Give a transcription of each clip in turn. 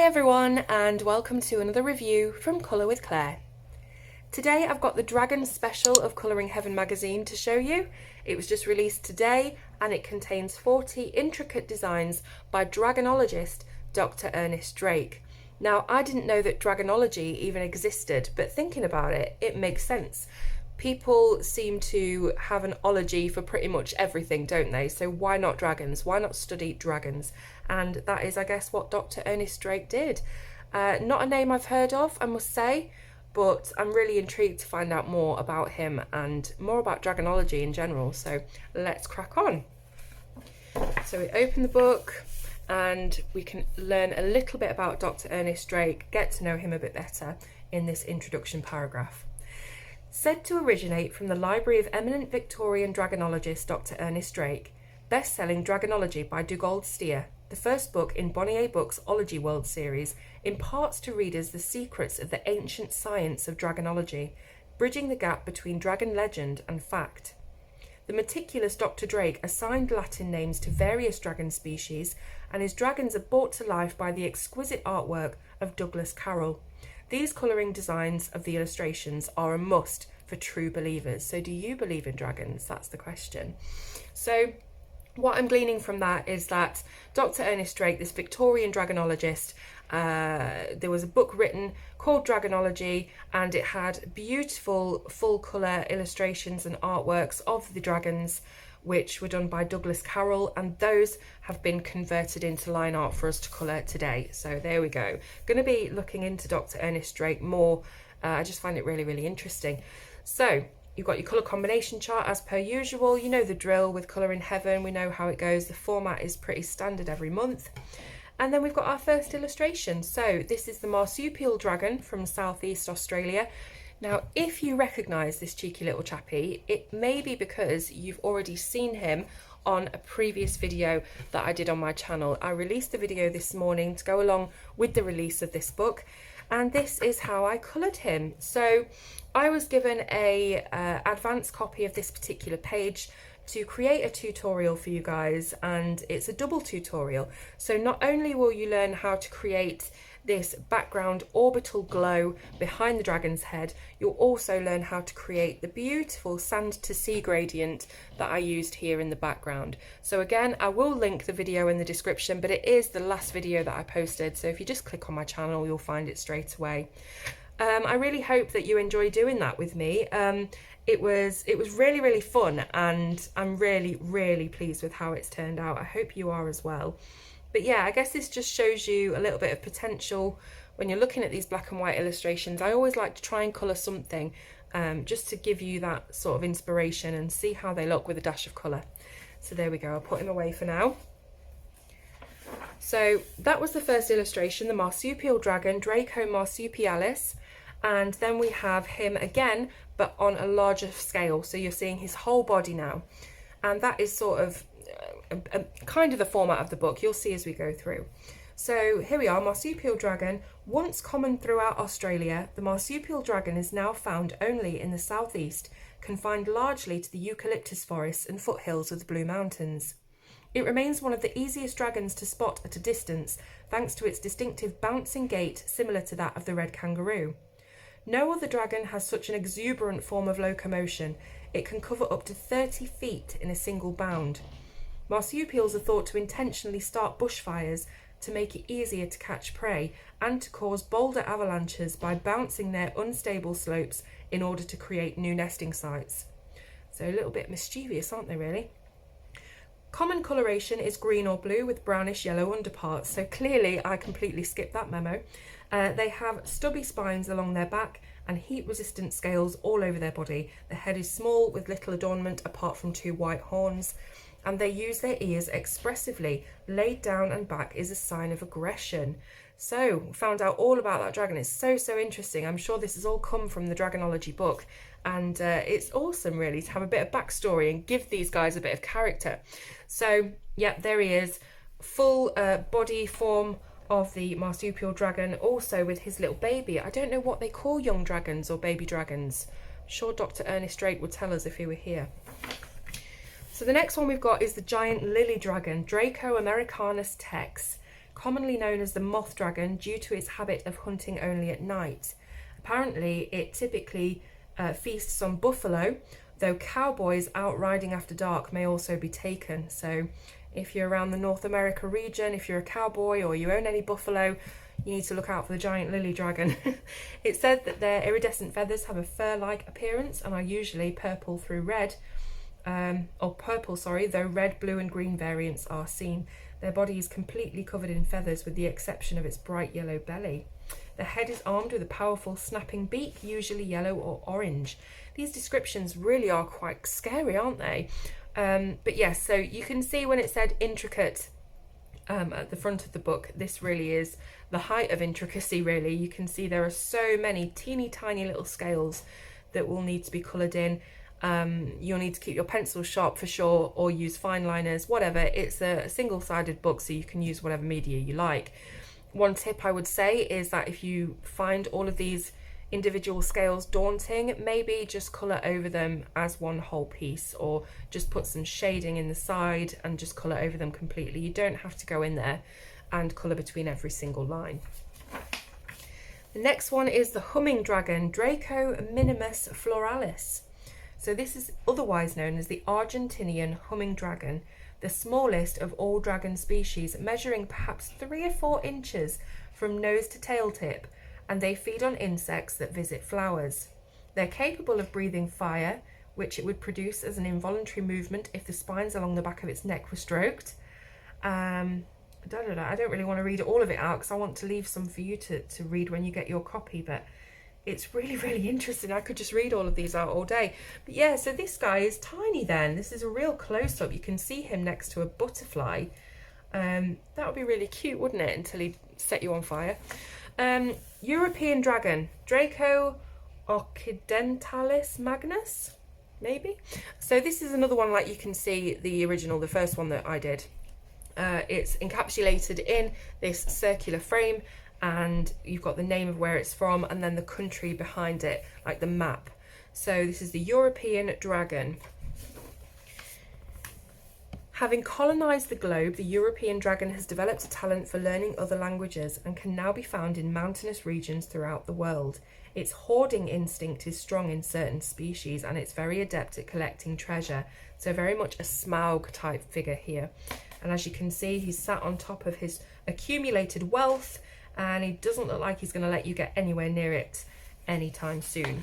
everyone, and welcome to another review from Colour with Claire. Today I've got the Dragon special of Colouring Heaven magazine to show you. It was just released today and it contains 40 intricate designs by dragonologist Dr. Ernest Drake. Now, I didn't know that dragonology even existed, but thinking about it, it makes sense. People seem to have an ology for pretty much everything, don't they? So why not dragons? Why not study dragons? And that is, I guess, what Dr. Ernest Drake did. Not a name I've heard of, I must say, but I'm really intrigued to find out more about him and more about dragonology in general. So let's crack on. So we open the book and we can learn a little bit about Dr. Ernest Drake, get to know him a bit better in this introduction paragraph. Said to originate from the library of eminent Victorian dragonologist Dr. Ernest Drake, best-selling Dragonology by Dugald Steer, the first book in Bonnier Books' Ology World series, imparts to readers the secrets of the ancient science of dragonology, bridging the gap between dragon legend and fact. The meticulous Dr. Drake assigned Latin names to various dragon species, and his dragons are brought to life by the exquisite artwork of Douglas Carroll. These colouring designs of the illustrations are a must for true believers. So do you believe in dragons? That's the question. So what I'm gleaning from that is that Dr. Ernest Drake, this Victorian dragonologist, there was a book written called Dragonology, and it had beautiful full colour illustrations and artworks of the dragons, which were done by Douglas Carroll, and those have been converted into line art for us to colour today. So there we go. Going to be looking into Dr. Ernest Drake more. I just find it really, really interesting. So you've got your colour combination chart as per usual. You know the drill with Colouring Heaven. We know how it goes. The format is pretty standard every month. And then we've got our first illustration. So this is the Marsupial Dragon from Southeast Australia. Now, if you recognise this cheeky little chappy, it may be because you've already seen him on a previous video that I did on my channel. I released the video this morning to go along with the release of this book, and this is how I coloured him. So I was given a advanced copy of this particular page to create a tutorial for you guys, and it's a double tutorial. So not only will you learn how to create this background orbital glow behind the dragon's head, you'll also learn how to create the beautiful sand to sea gradient that I used here in the background. So again, I will link the video in the description, but it is the last video that I posted, so if you just click on my channel you'll find it straight away. I really hope that you enjoy doing that with me. It was really, really fun, and I'm really, really pleased with how it's turned out. I hope you are as well. But yeah, I guess this just shows you a little bit of potential when you're looking at these black and white illustrations. I always like to try and colour something just to give you that sort of inspiration and see how they look with a dash of colour. So there we go, I'll put him away for now. So that was the first illustration, the Marsupial Dragon, Draco marsupialis. And then we have him again, but on a larger scale. So you're seeing his whole body now. And that is sort of kind of the format of the book. You'll see as we go through. So here we are, Marsupial Dragon. Once common throughout Australia, the Marsupial Dragon is now found only in the southeast, confined largely to the eucalyptus forests and foothills of the Blue Mountains. It remains one of the easiest dragons to spot at a distance, thanks to its distinctive bouncing gait similar to that of the red kangaroo. No other dragon has such an exuberant form of locomotion. It can cover up to 30 feet in a single bound. Marsupials are thought to intentionally start bushfires to make it easier to catch prey and to cause boulder avalanches by bouncing their unstable slopes in order to create new nesting sites. So a little bit mischievous, aren't they, really? Common coloration is green or blue with brownish yellow underparts, so clearly I completely skipped that memo. They have stubby spines along their back and heat-resistant scales all over their body. The head is small with little adornment apart from two white horns, and they use their ears expressively. Laid down and back is a sign of aggression. So, found out all about that dragon. It's so interesting. I'm sure this has all come from the Dragonology book, and it's awesome really to have a bit of backstory and give these guys a bit of character. So, yeah, there he is. Full body form of the Marsupial Dragon, also with his little baby. I don't know what they call young dragons or baby dragons. I'm sure Dr. Ernest Drake would tell us if he were here. So the next one we've got is the giant lily dragon, Draco americanus tex. commonly known as the moth dragon due to its habit of hunting only at night. Apparently, it typically feasts on buffalo, though cowboys out riding after dark may also be taken. So if you're around the North America region, if you're a cowboy or you own any buffalo, you need to look out for the giant lily dragon. It said that their iridescent feathers have a fur-like appearance and are usually purple through red, though red, blue and green variants are seen. Their body is completely covered in feathers with the exception of its bright yellow belly. The head is armed with a powerful snapping beak, usually yellow or orange. These descriptions really are quite scary, aren't they? But yes, so you can see when it said intricate at the front of the book, this really is the height of intricacy, really. You can see there are so many teeny tiny little scales that will need to be coloured in. You'll need to keep your pencil sharp for sure, or use fine liners, whatever. It's a single-sided book, so you can use whatever media you like. One tip I would say is that if you find all of these individual scales daunting, maybe just colour over them as one whole piece, or just put some shading in the side and just colour over them completely. You don't have to go in there and colour between every single line. The next one is the humming dragon, Draco minimus floralis. So this is otherwise known as the Argentinian humming dragon, the smallest of all dragon species, measuring perhaps 3 or 4 inches from nose to tail tip, and they feed on insects that visit flowers. They're capable of breathing fire, which it would produce as an involuntary movement if the spines along the back of its neck were stroked. I don't really want to read all of it out because I want to leave some for you to read when you get your copy, but it's really, really interesting. I could just read all of these out all day. But yeah, so this guy is tiny then. This is a real close-up. You can see him next to a butterfly. That would be really cute, wouldn't it, until he set you on fire. European dragon, Draco occidentalis magnus, maybe? So this is another one, like you can see the original, the first one that I did. It's encapsulated in this circular frame, and you've got the name of where it's from and then the country behind it, like the map. So this is the European dragon. Having colonised the globe, the European dragon has developed a talent for learning other languages and can now be found in mountainous regions throughout the world. Its hoarding instinct is strong in certain species and it's very adept at collecting treasure. So very much a Smaug type figure here. And as you can see, he's sat on top of his accumulated wealth, and he doesn't look like he's going to let you get anywhere near it anytime soon.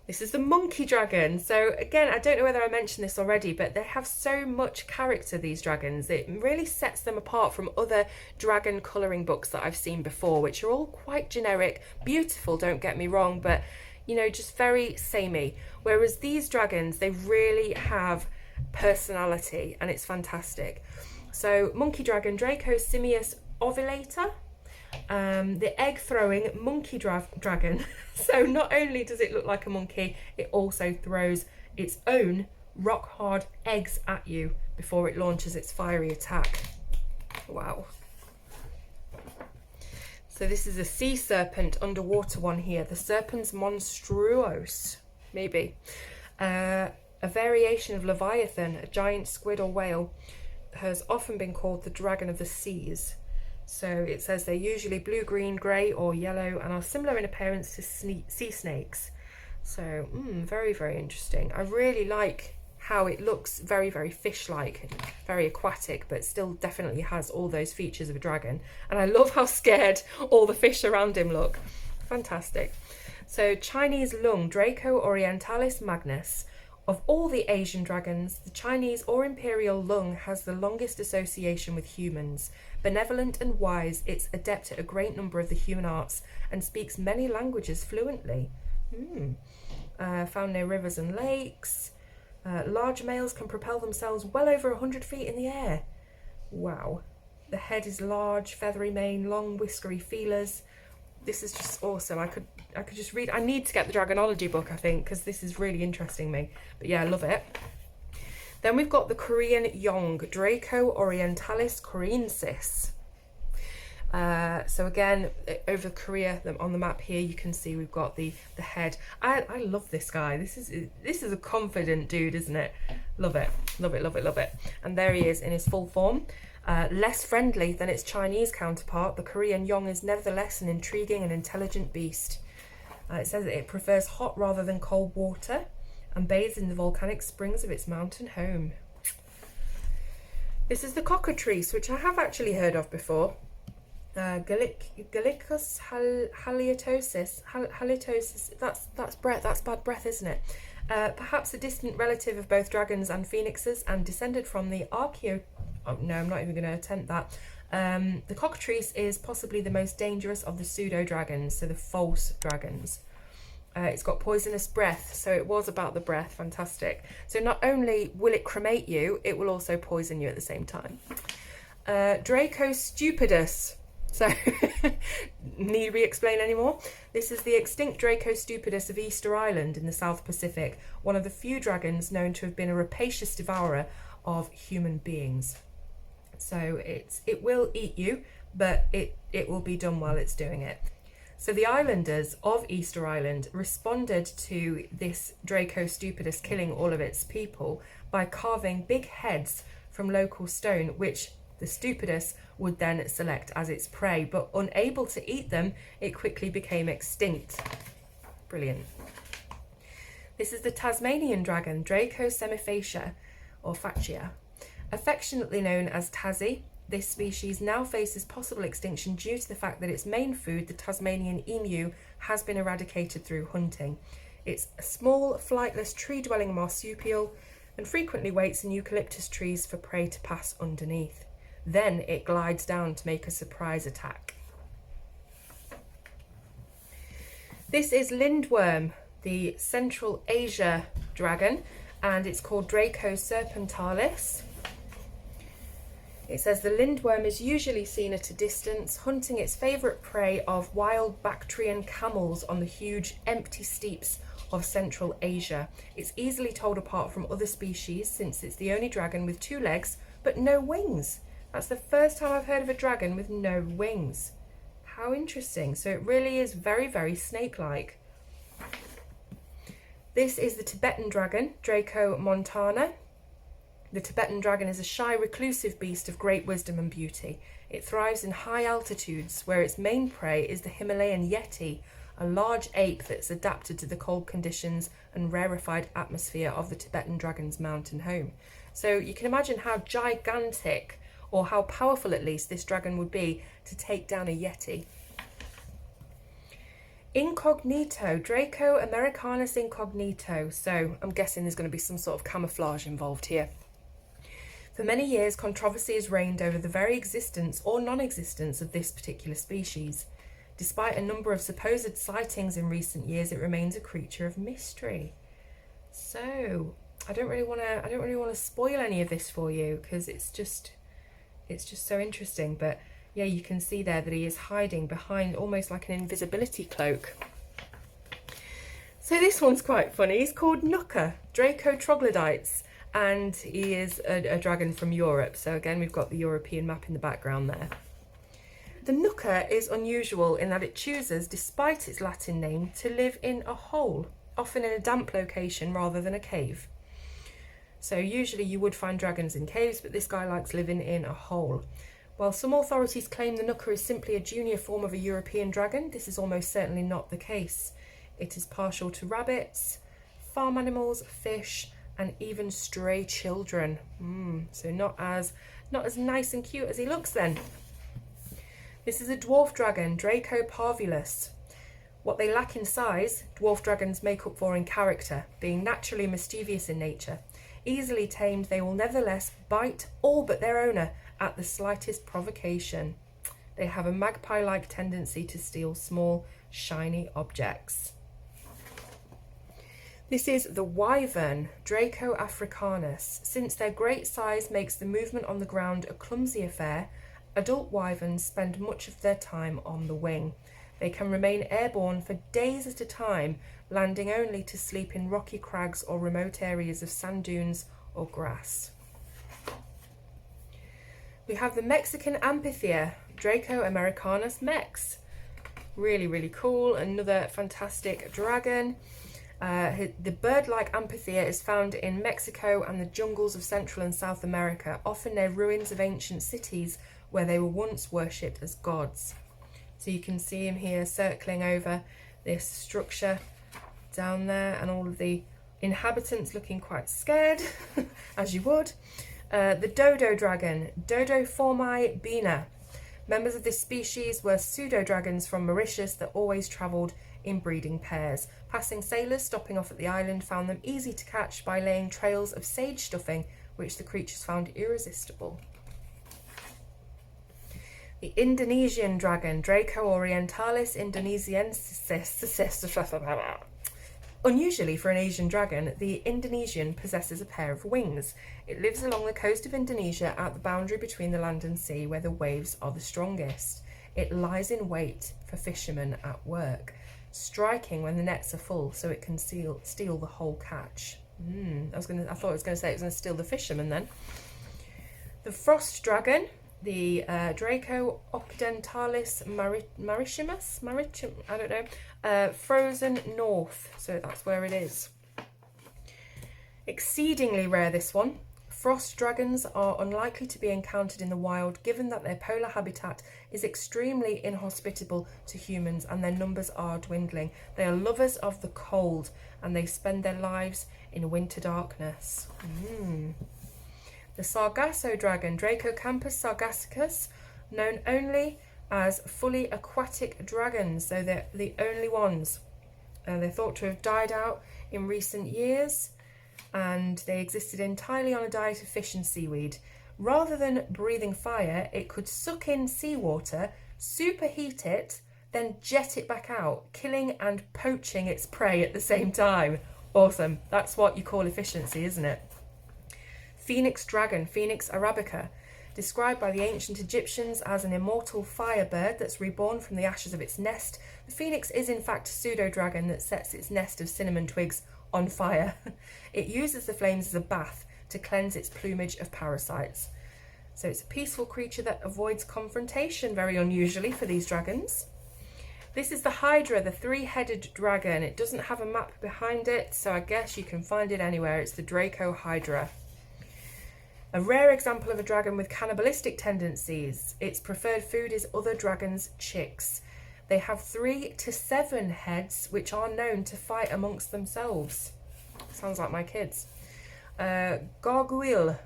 This is the monkey dragon. So again, I don't know whether I mentioned this already, but they have so much character, these dragons. It really sets them apart from other dragon colouring books that I've seen before, which are all quite generic, beautiful, don't get me wrong, but you know, just very samey. Whereas these dragons, they really have personality and it's fantastic. So monkey dragon, Draco simius ovulator. The egg throwing monkey dragon. So not only does it look like a monkey, it also throws its own rock hard eggs at you before it launches its fiery attack. Wow. So this is a sea serpent, underwater one here, the Serpens monstruos, maybe. A variation of Leviathan, a giant squid or whale, has often been called the dragon of the seas. So it says they're usually blue, green, grey or yellow and are similar in appearance to sea snakes. So very, very interesting. I really like how it looks very, very fish-like, very aquatic, but still definitely has all those features of a dragon. And I love how scared all the fish around him look. Fantastic. So Chinese lung, Draco orientalis magnus. Of all the Asian dragons, the Chinese or imperial lung has the longest association with humans. Benevolent and wise, it's adept at a great number of the human arts and speaks many languages fluently. Found near rivers and lakes. Large males can propel themselves well over 100 feet in the air. Wow. The head is large, feathery mane, long whiskery feelers. This is just awesome. I could just read. I need to get the Dragonology book, I think, because this is really interesting me. But yeah, I love it. Then we've got the Korean Yong, Draco orientalis koreensis. So again, over Korea on the map here, you can see we've got the head. I love this guy. This is a confident dude, isn't it? Love it, love it, love it, love it. And there he is in his full form. Less friendly than its Chinese counterpart, the Korean Yong is nevertheless an intriguing and intelligent beast. It says that it prefers hot rather than cold water and bathes in the volcanic springs of its mountain home. This is the cockatrice, which I have actually heard of before. Gallicus halitosis. That's breath. That's bad breath, isn't it? Perhaps a distant relative of both dragons and phoenixes, and descended from the archeo. Oh no, I'm not even going to attempt that. The cockatrice is possibly the most dangerous of the pseudo dragons, so the false dragons. It's got poisonous breath, so it was about the breath. Fantastic. So not only will it cremate you, it will also poison you at the same time. Draco stupidus. So, need we explain anymore? This is the extinct Draco stupidus of Easter Island in the South Pacific, one of the few dragons known to have been a rapacious devourer of human beings. So it will eat you, but it will be done while it's doing it. So the islanders of Easter Island responded to this Draco stupidus killing all of its people by carving big heads from local stone, which the stupidus would then select as its prey, but unable to eat them, it quickly became extinct. Brilliant. This is the Tasmanian Dragon, Draco semifacia, or fascia. Affectionately known as Tassie, this species now faces possible extinction due to the fact that its main food, the Tasmanian emu, has been eradicated through hunting. It's a small, flightless, tree-dwelling marsupial and frequently waits in eucalyptus trees for prey to pass underneath. Then it glides down to make a surprise attack. This is Lindwurm, the Central Asia dragon, and it's called Draco serpentalis. It says the Lindwurm is usually seen at a distance, hunting its favourite prey of wild Bactrian camels on the huge empty steppes of Central Asia. It's easily told apart from other species since it's the only dragon with 2 legs but no wings. That's the first time I've heard of a dragon with no wings. How interesting. So it really is very, very snake-like. This is the Tibetan dragon, Draco montana. The Tibetan dragon is a shy, reclusive beast of great wisdom and beauty. It thrives in high altitudes, where its main prey is the Himalayan yeti, a large ape that's adapted to the cold conditions and rarefied atmosphere of the Tibetan dragon's mountain home. So you can imagine how gigantic, or how powerful at least, this dragon would be to take down a yeti. Incognito, Draco americanus incognito. So I'm guessing there's going to be some sort of camouflage involved here. For many years, controversy has reigned over the very existence or non-existence of this particular species. Despite a number of supposed sightings in recent years, it remains a creature of mystery. So I don't really want to spoil any of this for you because it's just so interesting. But yeah, you can see there that he is hiding behind almost like an invisibility cloak. So this one's quite funny. He's called Naca, Draco Troglodytes, and he is a dragon from Europe. So again, we've got the European map in the background there. The Naca is unusual in that it chooses, despite its Latin name, to live in a hole, often in a damp location rather than a cave. So usually you would find dragons in caves, but this guy likes living in a hole. While some authorities claim the Naca is simply a junior form of a European dragon, this is almost certainly not the case. It is partial to rabbits, farm animals, fish, and even stray children. So not as nice and cute as he looks then. This is a dwarf dragon, Draco parvulus. What they lack in size, dwarf dragons make up for in character, being naturally mischievous in nature. Easily tamed, they will nevertheless bite all but their owner at the slightest provocation. They have a magpie-like tendency to steal small, shiny objects. This is the Wyvern, Draco Africanus. Since their great size makes the movement on the ground a clumsy affair, adult wyverns spend much of their time on the wing. They can remain airborne for days at a time, landing only to sleep in rocky crags or remote areas of sand dunes or grass. We have the Mexican Ampitheatre, Draco americanus mex. Really, really cool. Another fantastic dragon. The bird-like amphitheatre is found in Mexico and the jungles of Central and South America, often near ruins of ancient cities where they were once worshipped as gods. So you can see him here circling over this structure down there, and all of the inhabitants looking quite scared, as you would. The dodo dragon, Dodoformi bina. Members of this species were pseudo-dragons from Mauritius that always travelled in breeding pairs. Passing sailors stopping off at the island found them easy to catch by laying trails of sage stuffing, which the creatures found irresistible. The Indonesian Dragon, Draco Orientalis indonesiensis. Unusually for an Asian dragon, the Indonesian possesses a pair of wings. It lives along the coast of Indonesia at the boundary between the land and sea where the waves are the strongest. It lies in wait for fishermen at work, striking when the nets are full so it can steal the whole catch. I thought I was going to say it was going to steal the fishermen then. The Frost Dragon, the Draco Occidentalis Marissimus, I don't know, frozen north, so that's where it is. Exceedingly rare, this one. Frost dragons are unlikely to be encountered in the wild, given that their polar habitat is extremely inhospitable to humans and their numbers are dwindling. They are lovers of the cold and they spend their lives in winter darkness. The Sargasso Dragon, Dracocampus sargassicus, known only as fully aquatic dragons, so they're the only ones. They're thought to have died out in recent years, and they existed entirely on a diet of fish and seaweed. Rather than breathing fire, it could suck in seawater, superheat it, then jet it back out, killing and poaching its prey at the same time. Awesome. That's what you call efficiency, isn't it? Phoenix Dragon, Phoenix arabica, described by the ancient Egyptians as an immortal firebird that's reborn from the ashes of its nest. The phoenix is in fact a pseudo-dragon that sets its nest of cinnamon twigs on fire. It uses the flames as a bath to cleanse its plumage of parasites. So it's a peaceful creature that avoids confrontation, very unusually for these dragons. This is the Hydra, the three-headed dragon. It doesn't have a map behind it, so I guess you can find it anywhere. It's the Draco Hydra. A rare example of a dragon with cannibalistic tendencies. Its preferred food is other dragons' chicks. They have 3 to 7 heads, which are known to fight amongst themselves. Sounds like my kids. Gargoyle,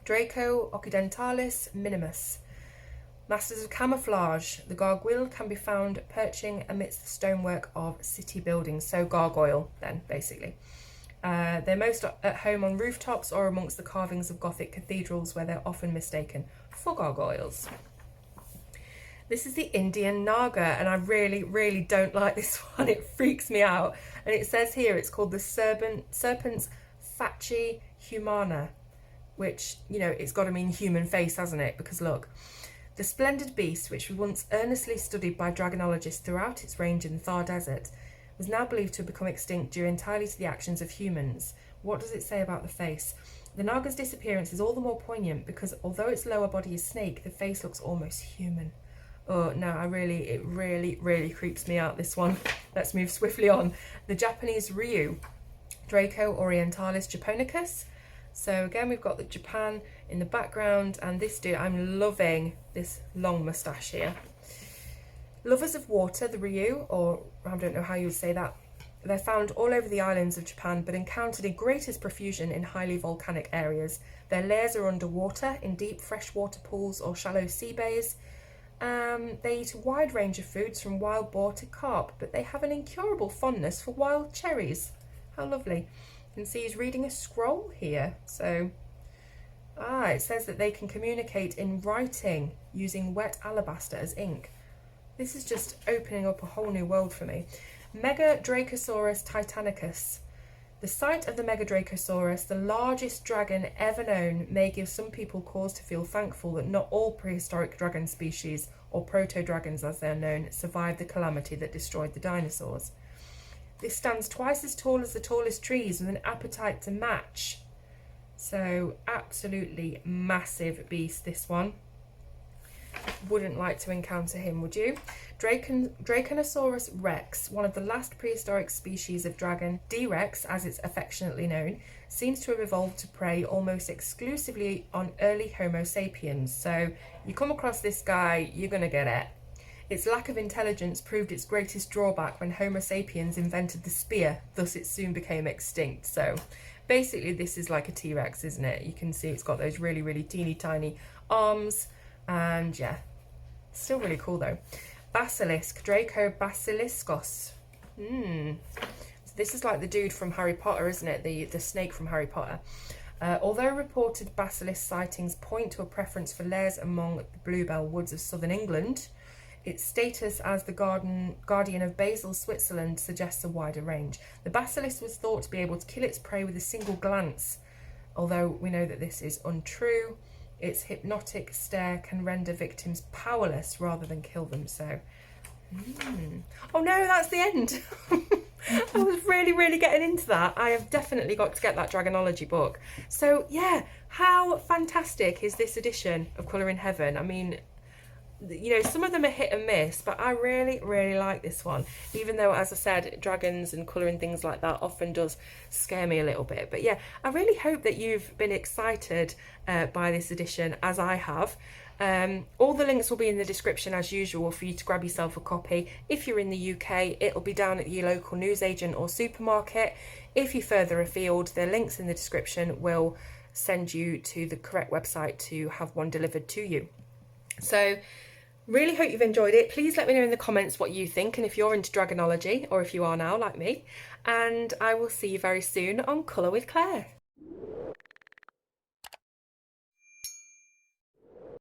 Draco Occidentalis minimus. Masters of camouflage. The gargoyle can be found perching amidst the stonework of city buildings. So gargoyle, then, basically. They're most at home on rooftops or amongst the carvings of Gothic cathedrals, where they're often mistaken for gargoyles. This is the Indian Naga, and I really, really don't like this one. It freaks me out. And it says here it's called the Serpens facie humana, which, you know, it's got to mean human face, hasn't it? Because look, the splendid beast, which was once earnestly studied by dragonologists throughout its range in the Thar Desert, was now believed to have become extinct due entirely to the actions of humans. What does it say about the face? The Naga's disappearance is all the more poignant because although its lower body is snake, the face looks almost human. Oh no, it really creeps me out, this one. Let's move swiftly on. The Japanese Ryu, Draco Orientalis Japonicus. So again, we've got the Japan in the background, and this dude, I'm loving this long moustache here. Lovers of water, the Ryu, or I don't know how you would say that. They're found all over the islands of Japan, but encountered in greatest profusion in highly volcanic areas. Their lairs are underwater, in deep freshwater pools or shallow sea bays. They eat a wide range of foods from wild boar to carp, but they have an incurable fondness for wild cherries. How lovely. You can see he's reading a scroll here. So, it says that they can communicate in writing using wet alabaster as ink. This is just opening up a whole new world for me. Mega Dracosaurus Titanicus. The sight of the Mega Dracosaurus, the largest dragon ever known, may give some people cause to feel thankful that not all prehistoric dragon species, or proto-dragons as they're known, survived the calamity that destroyed the dinosaurs. This stands twice as tall as the tallest trees with an appetite to match. So, absolutely massive beast, this one. Wouldn't like to encounter him, would you? Dracanosaurus rex, one of the last prehistoric species of dragon, D-Rex as it's affectionately known, seems to have evolved to prey almost exclusively on early Homo sapiens. So you come across this guy, you're going to get it. Its lack of intelligence proved its greatest drawback when Homo sapiens invented the spear, thus it soon became extinct. So basically this is like a T-Rex, isn't it? You can see it's got those really, really teeny tiny arms, and yeah, still really cool though. Basilisk, Draco Basiliscus. So this is like the dude from Harry Potter, isn't it? The snake from Harry Potter. Although reported basilisk sightings point to a preference for lairs among the bluebell woods of southern England, its status as the guardian of Basel, Switzerland, suggests a wider range. The basilisk was thought to be able to kill its prey with a single glance, although we know that this is untrue. Its hypnotic stare can render victims powerless rather than kill them. So, oh no, that's the end. I was really, really getting into that. I have definitely got to get that Dragonology book. So yeah, how fantastic is this edition of Colour in Heaven? I mean, you know, some of them are hit and miss, but I really, really like this one, even though, as I said, dragons and colour and things like that often does scare me a little bit. But yeah, I really hope that you've been excited by this edition, as I have. All the links will be in the description as usual for you to grab yourself a copy. If you're in the UK, it'll be down at your local newsagent or supermarket. If you're further afield, the links in the description will send you to the correct website to have one delivered to you. So really hope you've enjoyed it. Please let me know in the comments what you think, and if you're into Dragonology, or if you are now like me, and I will see you very soon on Colour with Claire.